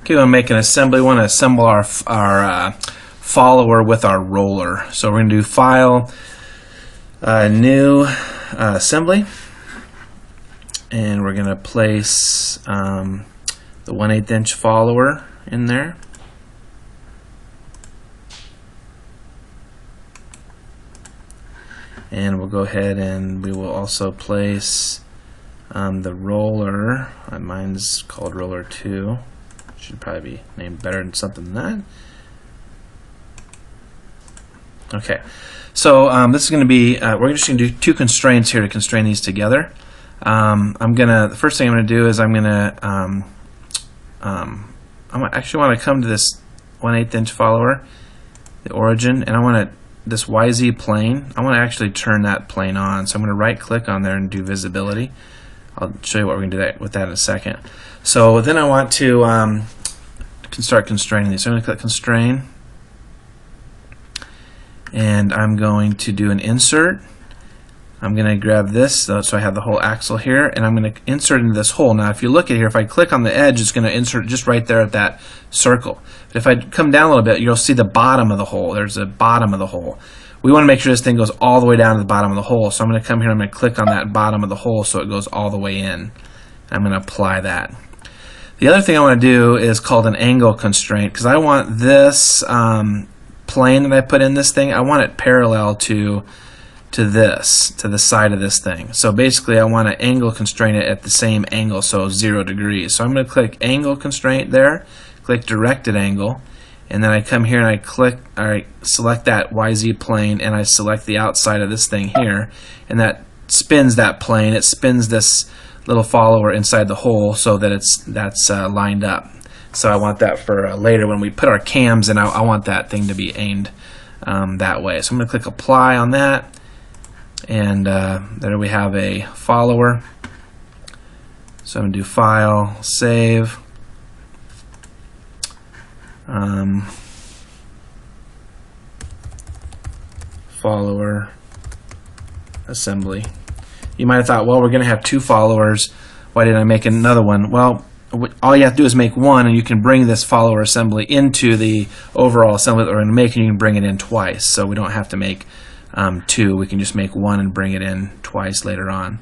Okay, we want to make an assembly. We want to assemble our follower with our roller. So we're going to do File, New, Assembly, and we're going to place the 1/8 inch follower in there. And we'll go ahead and we will also place the roller. Mine's called roller 2. Should probably be named better than something than that. Okay, so this is going to be, we're just going to do 2 constraints here to constrain these together. The first thing I'm going to do is I'm going to, I actually want to come to this 1/8 inch follower, the origin, and I want to, this YZ plane, I want to actually turn that plane on. So I'm going to right click on there and do visibility. I'll show you what we're going to do with that in a second. So then I want to start constraining these. So I'm going to click constrain, and I'm going to do an insert. I'm going to grab this, so I have the whole axle here, and I'm going to insert into this hole. Now if you look at here, if I click on the edge, it's going to insert just right there at that circle. But if I come down a little bit, you'll see the bottom of the hole. There's the bottom of the hole. We want to make sure this thing goes all the way down to the bottom of the hole. So I'm going to come here and I'm going to click on that bottom of the hole so it goes all the way in. I'm going to apply that. The other thing I want to do is called an angle constraint, because I want this plane that I put in this thing, I want it parallel to this, to the side of this thing. So basically I want to angle constrain it at the same angle, so 0 degrees. So I'm going to click angle constraint there, click directed angle, and then I come here and I select that YZ plane, and I select the outside of this thing here, and that spins that plane. It spins this little follower inside the hole so that that's lined up. So I want that for later when we put our cams in. I want that thing to be aimed that way. So I'm going to click apply on that, and there we have a follower. So I'm going to do File, Save. Follower assembly. You might have thought, well, we're going to have 2 followers. Why didn't I make another one? Well, all you have to do is make one, and you can bring this follower assembly into the overall assembly that we're going to make, and you can bring it in twice. So we don't have to make 2. We can just make one and bring it in twice later on.